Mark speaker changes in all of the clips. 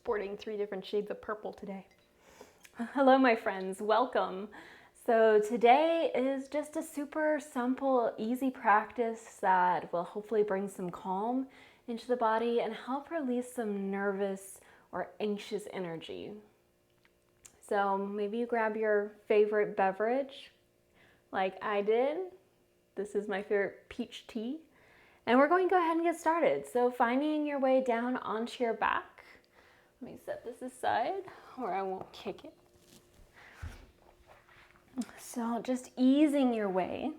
Speaker 1: sporting 3 different shades of purple today. Hello, my friends, welcome. So today is just a super simple, easy practice that will hopefully bring some calm into the body and help release some nervous or anxious energy. So maybe you grab your favorite beverage, like I did. This is my favorite peach tea. And we're going to go ahead and get started. So finding your way down onto your back. Let me set this aside where I won't kick it. So just easing your way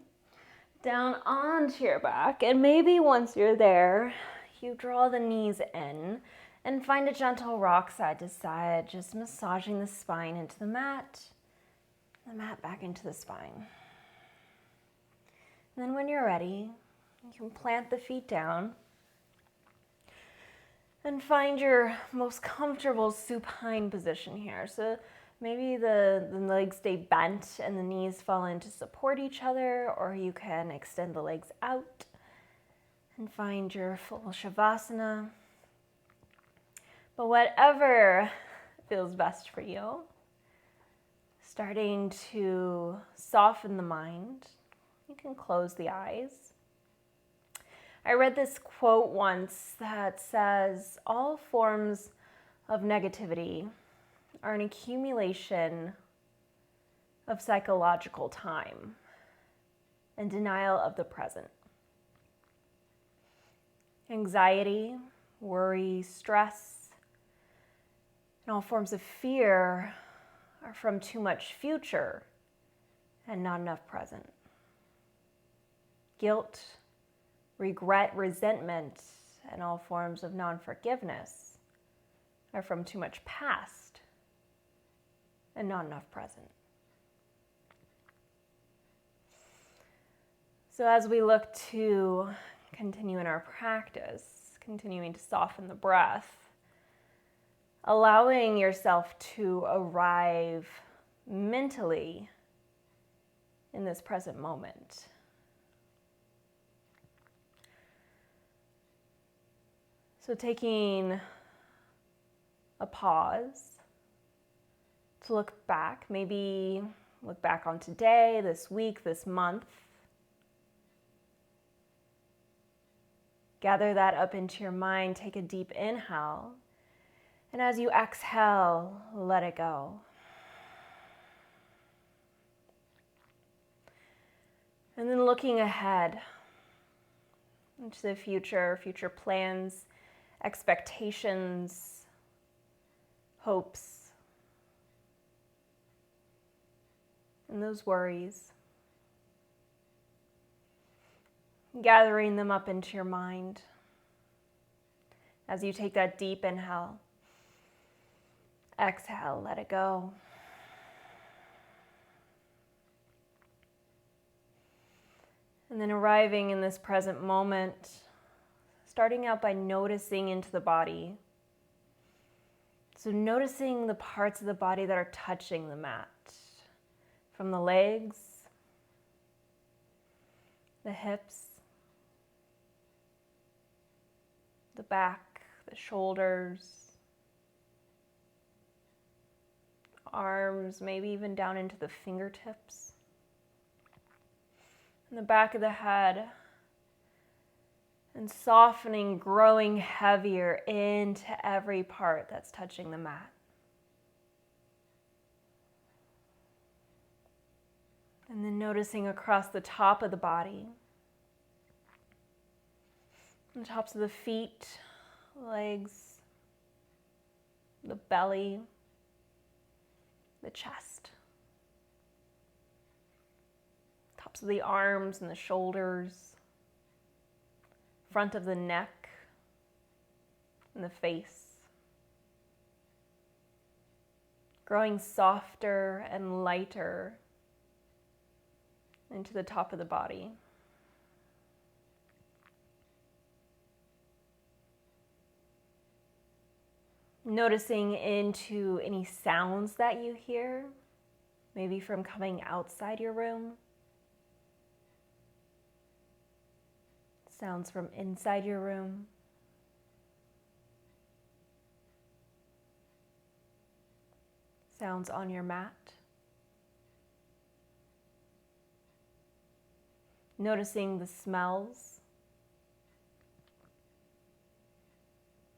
Speaker 1: down onto your back. And maybe once you're there, you draw the knees in and find a gentle rock side to side, just massaging the spine into the mat back into the spine. And then when you're ready, you can plant the feet down and find your most comfortable supine position here. So maybe the legs stay bent and the knees fall in to support each other, or you can extend the legs out and find your full shavasana. But whatever feels best for you, starting to soften the mind, you can close the eyes. I read this quote once that says, all forms of negativity are an accumulation of psychological time and denial of the present. Anxiety, worry, stress, and all forms of fear are from too much future and not enough present. Guilt, regret, resentment, and all forms of non-forgiveness are from too much past and not enough present. So as we look to continue in our practice, continuing to soften the breath, allowing yourself to arrive mentally in this present moment. So taking a pause to look back, maybe look back on today, this week, this month. Gather that up into your mind, take a deep inhale, and as you exhale, let it go. And then looking ahead into the future plans, expectations, hopes, and those worries. Gathering them up into your mind as you take that deep inhale. Exhale, let it go. And then arriving in this present moment, starting out by noticing into the body. So noticing the parts of the body that are touching the mat. From the legs, the hips, the back, the shoulders, arms, maybe even down into the fingertips. And the back of the head. And softening, growing heavier into every part that's touching the mat. And then noticing across the top of the body, the tops of the feet, legs, the belly, the chest, tops of the arms and the shoulders, front of the neck and the face. Growing softer and lighter into the top of the body. Noticing into any sounds that you hear, maybe from coming outside your room. Sounds from inside your room. sounds on your mat. Noticing the smells.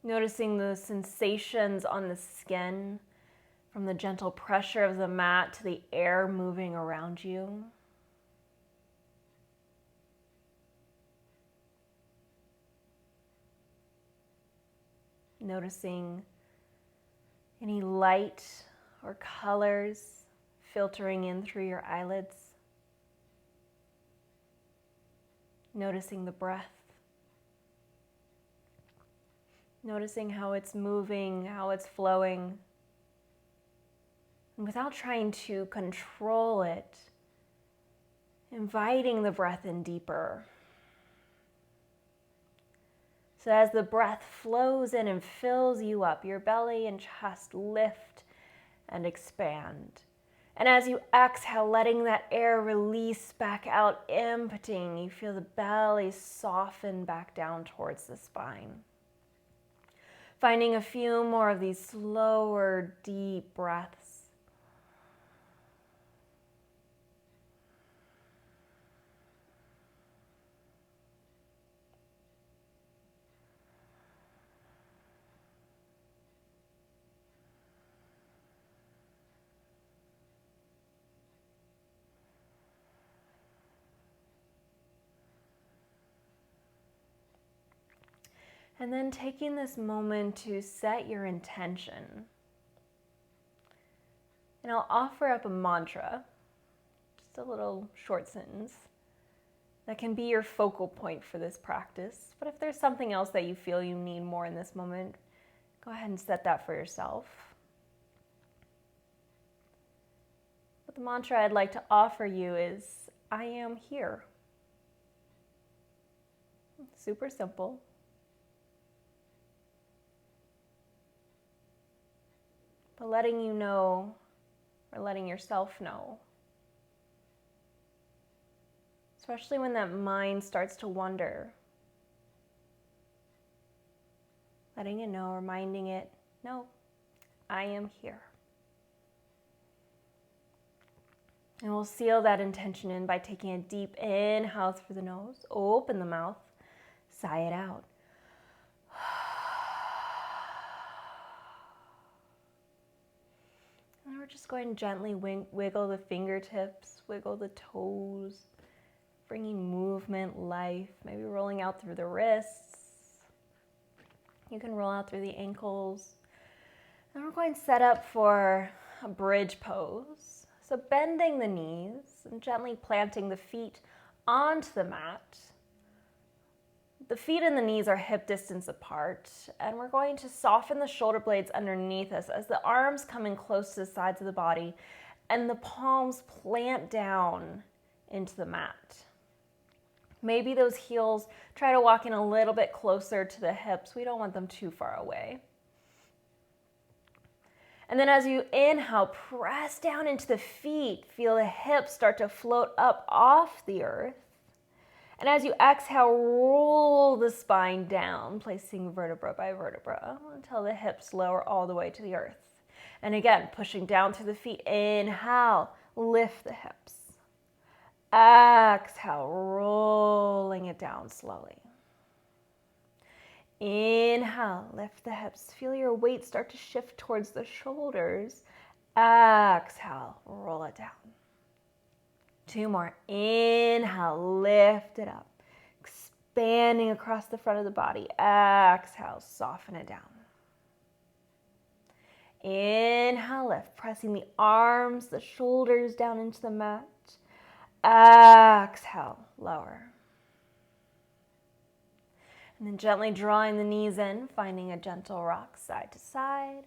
Speaker 1: Noticing the sensations on the skin from the gentle pressure of the mat to the air moving around you. Noticing any light or colors filtering in through your eyelids. Noticing the breath. Noticing how it's moving, how it's flowing. And without trying to control it, inviting the breath in deeper. So as the breath flows in and fills you up, your belly and chest lift and expand. And as you exhale, letting that air release back out, emptying, you feel the belly soften back down towards the spine. Finding a few more of these slower, deep breaths. And then taking this moment to set your intention. And I'll offer up a mantra, just a little short sentence, that can be your focal point for this practice. But if there's something else that you feel you need more in this moment, go ahead and set that for yourself. But the mantra I'd like to offer you is, I am here. Super simple. But letting you know, or letting yourself know, especially when that mind starts to wander, letting it know, reminding it, no, I am here. And we'll seal that intention in by taking a deep inhale through the nose, open the mouth, sigh it out. And we're just going to gently wiggle the fingertips, wiggle the toes, bringing movement, life, maybe rolling out through the wrists. You can roll out through the ankles. And we're going to set up for a bridge pose. So bending the knees and gently planting the feet onto the mat. The feet and the knees are hip distance apart, and we're going to soften the shoulder blades underneath us as the arms come in close to the sides of the body and the palms plant down into the mat. Maybe those heels try to walk in a little bit closer to the hips. We don't want them too far away. And then as you inhale, press down into the feet. Feel the hips start to float up off the earth. And as you exhale, roll the spine down, placing vertebra by vertebra until the hips lower all the way to the earth. And again, pushing down through the feet. Inhale, lift the hips. Exhale, rolling it down slowly. Inhale, lift the hips. Feel your weight start to shift towards the shoulders. Exhale, roll it down. 2 more. Inhale, lift it up. Expanding across the front of the body. Exhale, soften it down. Inhale, lift. Pressing the arms, the shoulders down into the mat. Exhale, lower. And then gently drawing the knees in, finding a gentle rock side to side.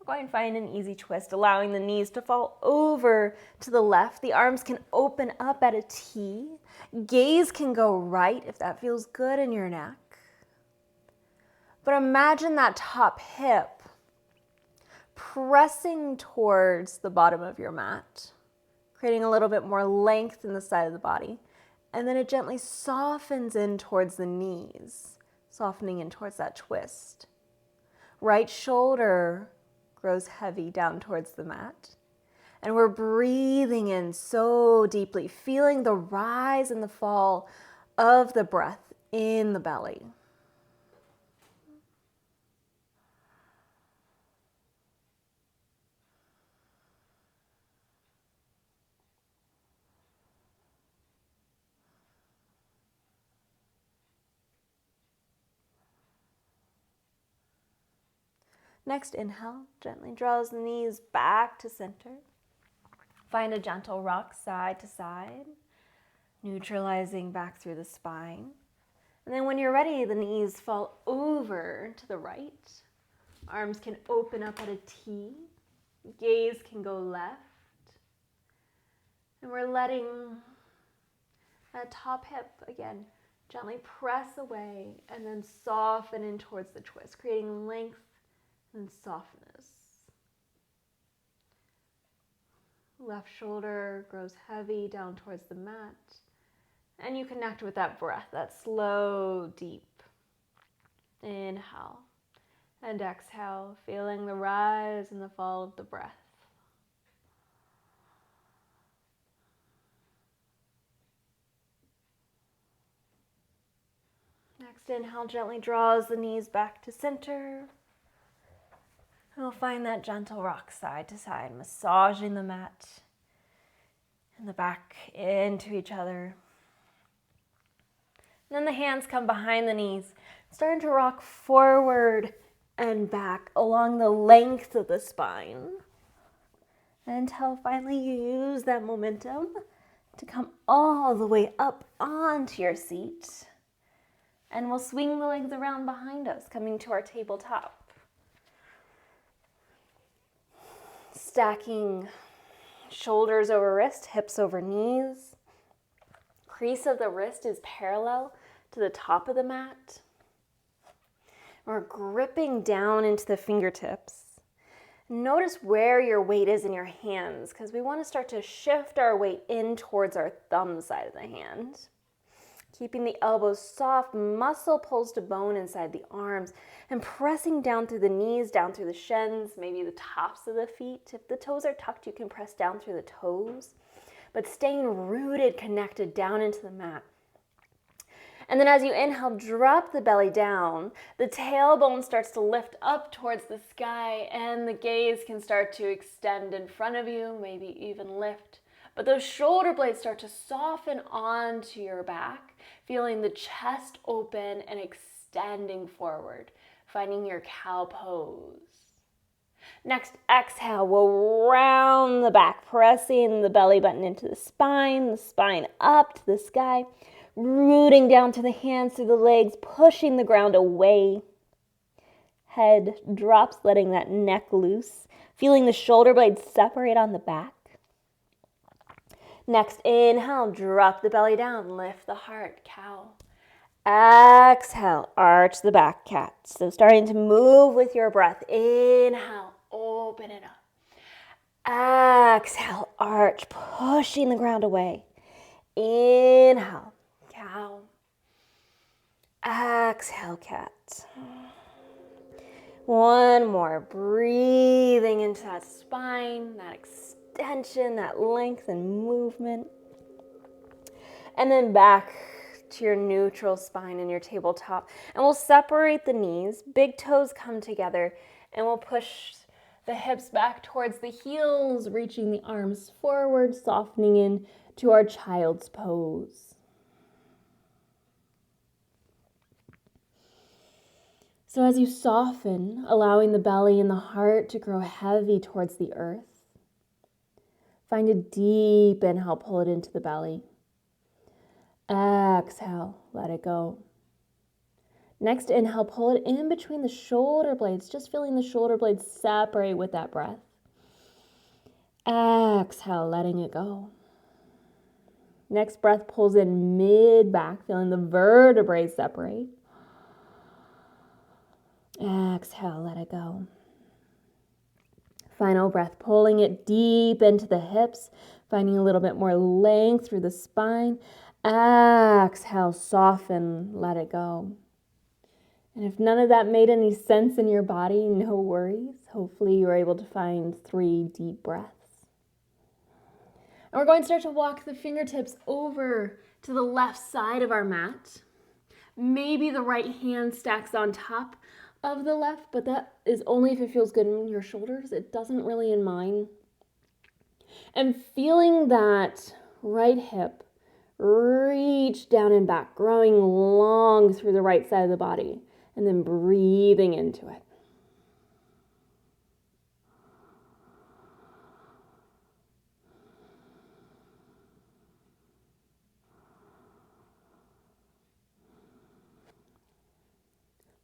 Speaker 1: Go ahead and find an easy twist, allowing the knees to fall over to the left. The arms can open up at a T. Gaze can go right if that feels good in your neck. But imagine that top hip pressing towards the bottom of your mat, creating a little bit more length in the side of the body. And then it gently softens in towards the knees, softening in towards that twist. Right shoulder grows heavy down towards the mat. And we're breathing in so deeply, feeling the rise and the fall of the breath in the belly. Next inhale, gently draws the knees back to center. Find a gentle rock side to side, neutralizing back through the spine. And then when you're ready, the knees fall over to the right. Arms can open up at a T. Gaze can go left. And we're letting that top hip, again, gently press away and then soften in towards the twist, creating length and softness. Left shoulder grows heavy down towards the mat. And you connect with that breath, that slow, deep inhale and exhale, feeling the rise and the fall of the breath. Next inhale gently draws the knees back to center. We'll find that gentle rock side to side, massaging the mat and the back into each other. And then the hands come behind the knees, starting to rock forward and back along the length of the spine until finally you use that momentum to come all the way up onto your seat. And we'll swing the legs around behind us, coming to our tabletop. Stacking shoulders over wrist, hips over knees. Crease of the wrist is parallel to the top of the mat. We're gripping down into the fingertips. Notice where your weight is in your hands, because we want to start to shift our weight in towards our thumb side of the hand. Keeping the elbows soft, muscle pulls to bone inside the arms, and pressing down through the knees, down through the shins, maybe the tops of the feet. If the toes are tucked, you can press down through the toes, but staying rooted, connected down into the mat. And then as you inhale, drop the belly down. The tailbone starts to lift up towards the sky, and the gaze can start to extend in front of you, maybe even lift. But those shoulder blades start to soften onto your back, feeling the chest open and extending forward, finding your cow pose. Next, exhale, we'll round the back, pressing the belly button into the spine up to the sky, rooting down to the hands, through the legs, pushing the ground away. Head drops, letting that neck loose, feeling the shoulder blades separate on the back. Next, inhale, drop the belly down, lift the heart, cow. Exhale, arch the back, cat. So starting to move with your breath. Inhale, open it up. Exhale, arch, pushing the ground away. Inhale, cow. Exhale, cat. One more, breathing into that spine, that extension, that length and movement. And then back to your neutral spine and your tabletop. And we'll separate the knees, big toes come together, and we'll push the hips back towards the heels, reaching the arms forward, softening in to our child's pose. So as you soften, allowing the belly and the heart to grow heavy towards the earth, find a deep inhale, pull it into the belly. Exhale, let it go. Next inhale, pull it in between the shoulder blades, just feeling the shoulder blades separate with that breath. Exhale, letting it go. Next breath pulls in mid-back, feeling the vertebrae separate. Exhale, let it go. Final breath, pulling it deep into the hips, finding a little bit more length through the spine. Exhale, soften, let it go. And if none of that made any sense in your body, no worries. Hopefully you were able to find 3 deep breaths. And we're going to start to walk the fingertips over to the left side of our mat. Maybe the right hand stacks on top of the left, but that is only if it feels good in your shoulders. It doesn't really in mine. And feeling that right hip reach down and back, growing long through the right side of the body, and then breathing into it.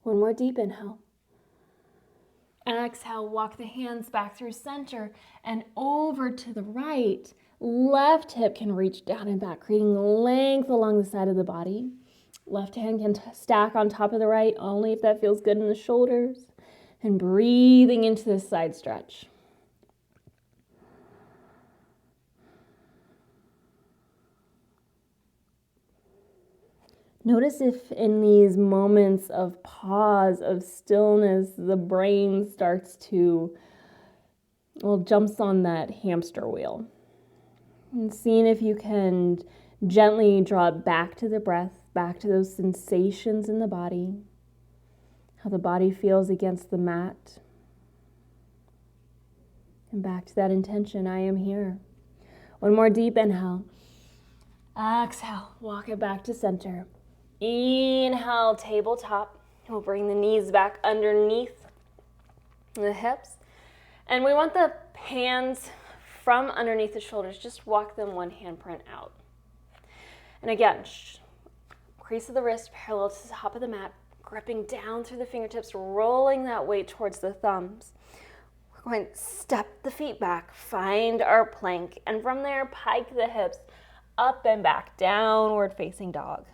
Speaker 1: One more deep inhale. Exhale, walk the hands back through center and over to the right. Left hip can reach down and back, creating length along the side of the body. Left hand can stack on top of the right, only if that feels good in the shoulders. And breathing into this side stretch. Notice if in these moments of pause, of stillness, the brain starts to, jumps on that hamster wheel. And seeing if you can gently draw it back to the breath, back to those sensations in the body, how the body feels against the mat. And back to that intention, I am here. One more deep inhale. Exhale, walk it back to center. Inhale, tabletop. We'll bring the knees back underneath the hips. And we want the hands from underneath the shoulders. Just walk them one handprint out. And again, crease of the wrist parallel to the top of the mat, gripping down through the fingertips, rolling that weight towards the thumbs. We're going to step the feet back, find our plank, and from there, pike the hips up and back, downward facing dog.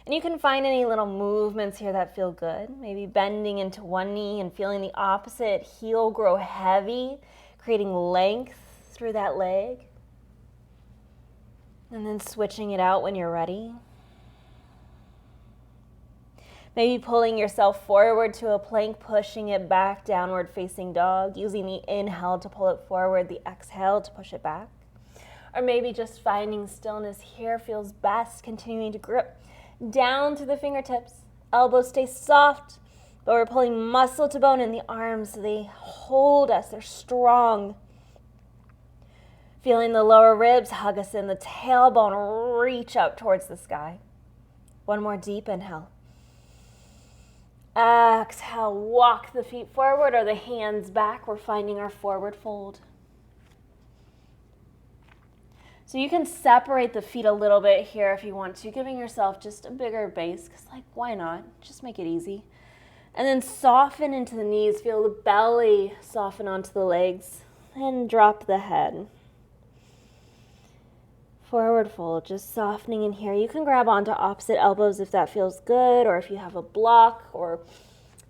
Speaker 1: And you can find any little movements here that feel good. Maybe bending into one knee and feeling the opposite heel grow heavy, creating length through that leg. And then switching it out when you're ready. Maybe pulling yourself forward to a plank, pushing it back, downward facing dog, using the inhale to pull it forward, the exhale to push it back. Or maybe just finding stillness here feels best, continuing to grip down to the fingertips. Elbows stay soft, but we're pulling muscle to bone in the arms so they hold us, they're strong. Feeling the lower ribs hug us in, the tailbone reach up towards the sky. One more deep inhale. Exhale, walk the feet forward or the hands back. We're finding our forward fold. So you can separate the feet a little bit here if you want to, giving yourself just a bigger base, because why not? Just make it easy. And then soften into the knees, feel the belly soften onto the legs, and drop the head. Forward fold, just softening in here. You can grab onto opposite elbows if that feels good, or if you have a block or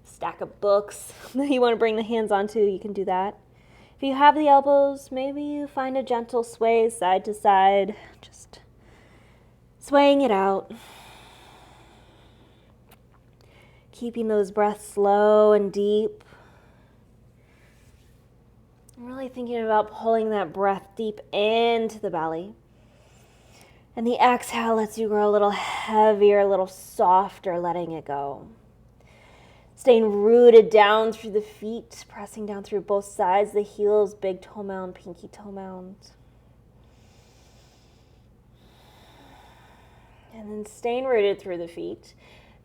Speaker 1: stack of books that you want to bring the hands onto, you can do that. If you have the elbows, maybe you find a gentle sway side to side, just swaying it out. Keeping those breaths slow and deep. I'm really thinking about pulling that breath deep into the belly. And the exhale lets you grow a little heavier, a little softer, letting it go. Staying rooted down through the feet, pressing down through both sides, the heels, big toe mound, pinky toe mound. And then staying rooted through the feet.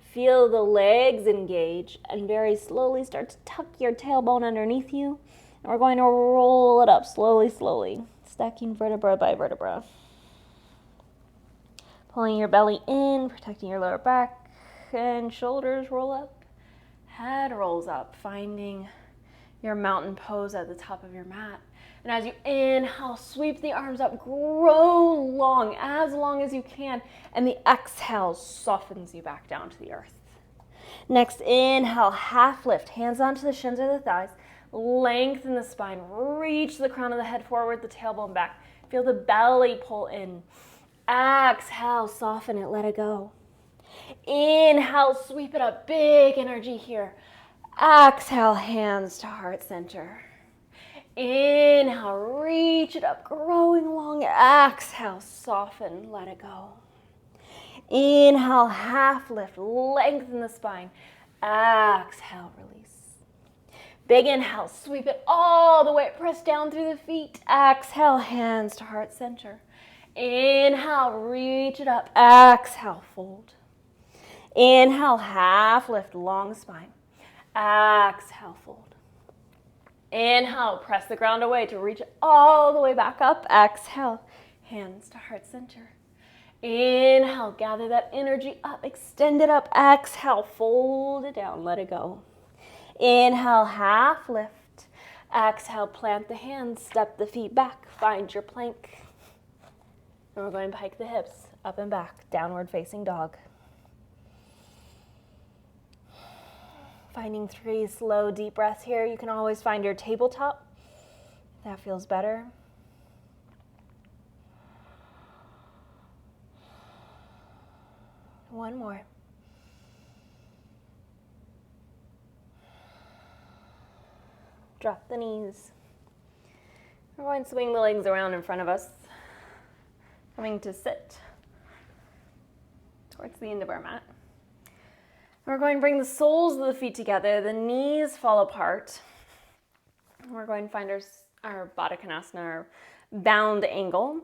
Speaker 1: Feel the legs engage and very slowly start to tuck your tailbone underneath you. And we're going to roll it up slowly, slowly, stacking vertebra by vertebra. Pulling your belly in, protecting your lower back, and shoulders roll up. Head rolls up, finding your mountain pose at the top of your mat. And as you inhale, sweep the arms up, grow long as you can. And the exhale softens you back down to the earth. Next, inhale, half lift, hands onto the shins or the thighs. Lengthen the spine, reach the crown of the head forward, the tailbone back. Feel the belly pull in. Exhale, soften it, let it go. Inhale, sweep it up, big energy here. Exhale, hands to heart center. Inhale, reach it up, growing long. Exhale, soften, let it go. Inhale, half lift, lengthen the spine. Exhale, release. Big inhale, sweep it all the way, press down through the feet. Exhale, hands to heart center. Inhale, reach it up. Exhale, fold. Inhale, half lift, long spine. Exhale, fold. Inhale, press the ground away to reach it all the way back up. Exhale, hands to heart center. Inhale, gather that energy up, extend it up. Exhale, fold it down, let it go. Inhale, half lift. Exhale, plant the hands, step the feet back, find your plank. And we're going to hike the hips up and back, downward facing dog. Finding 3 slow, deep breaths here. You can always find your tabletop. That feels better. One more. Drop the knees. We're going to swing the legs around in front of us. Coming to sit towards the end of our mat. We're going to bring the soles of the feet together. The knees fall apart. We're going to find our Baddha Konasana, our bound angle.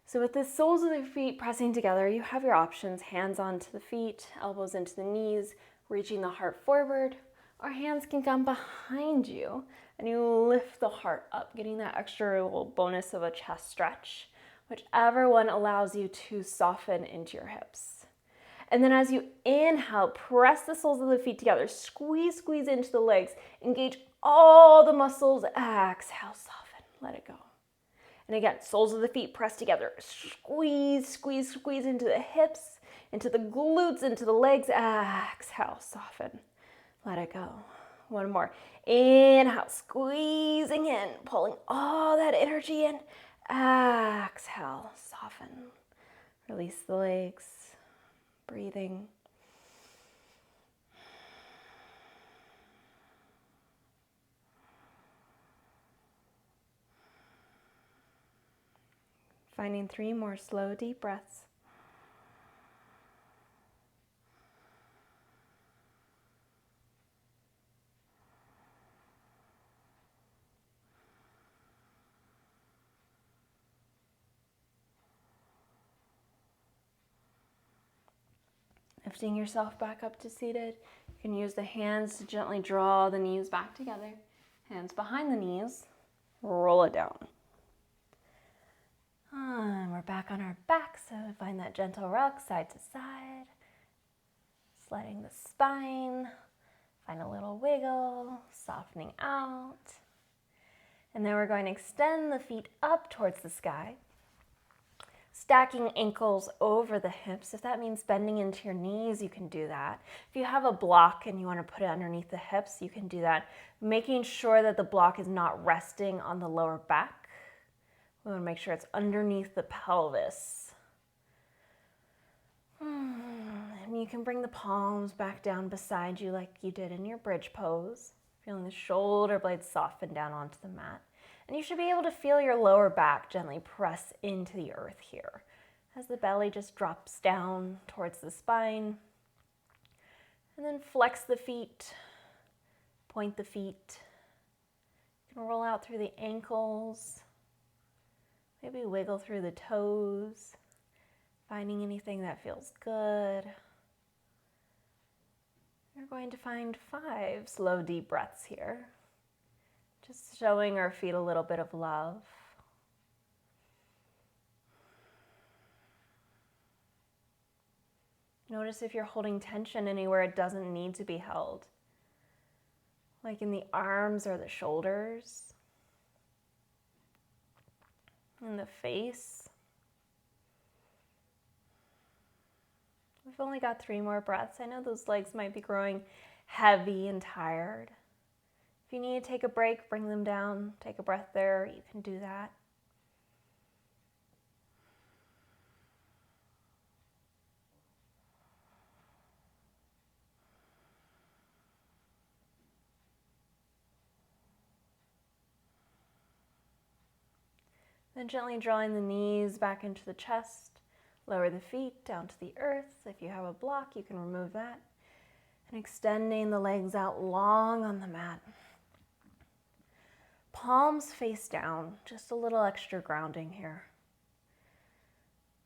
Speaker 1: So with the soles of the feet pressing together, you have your options. Hands onto the feet, elbows into the knees, reaching the heart forward. Or hands can come behind you and you lift the heart up, getting that extra little bonus of a chest stretch. Whichever one allows you to soften into your hips. And then as you inhale, press the soles of the feet together. Squeeze into the legs. Engage all the muscles. Exhale, soften. Let it go. And again, soles of the feet press together. Squeeze into the hips, into the glutes, into the legs. Exhale, soften. Let it go. One more. Inhale, squeezing in, pulling all that energy in. Exhale, soften. Release the legs. Breathing. Finding 3 more slow, deep breaths. Lifting yourself back up to seated. You can use the hands to gently draw the knees back together. Hands behind the knees. Roll it down. And we're back on our back, so find that gentle rock side to side. Sliding the spine. Find a little wiggle, softening out. And then we're going to extend the feet up towards the sky. Stacking ankles over the hips. If that means bending into your knees, you can do that. If you have a block and you want to put it underneath the hips, you can do that. Making sure that the block is not resting on the lower back. We want to make sure it's underneath the pelvis. And you can bring the palms back down beside you like you did in your bridge pose. Feeling the shoulder blades soften down onto the mat. And you should be able to feel your lower back gently press into the earth here as the belly just drops down towards the spine. And then flex the feet, point the feet. You can roll out through the ankles, maybe wiggle through the toes, finding anything that feels good. We're going to find 5 slow, deep breaths here. Just showing our feet a little bit of love. Notice if you're holding tension anywhere it doesn't need to be held. Like in the arms or the shoulders. In the face. We've only got 3 more breaths. I know those legs might be growing heavy and tired. If you need to take a break, bring them down. Take a breath there. You can do that. Then gently drawing the knees back into the chest, lower the feet down to the earth. If you have a block, you can remove that. And extending the legs out long on the mat. Palms face down, just a little extra grounding here.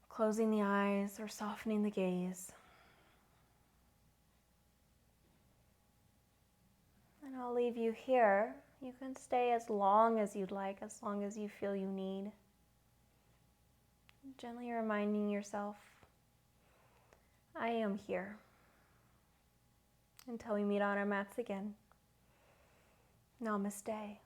Speaker 1: Closing the eyes or softening the gaze. And I'll leave you here. You can stay as long as you'd like, as long as you feel you need. Gently reminding yourself, I am here. Until we meet on our mats again. Namaste.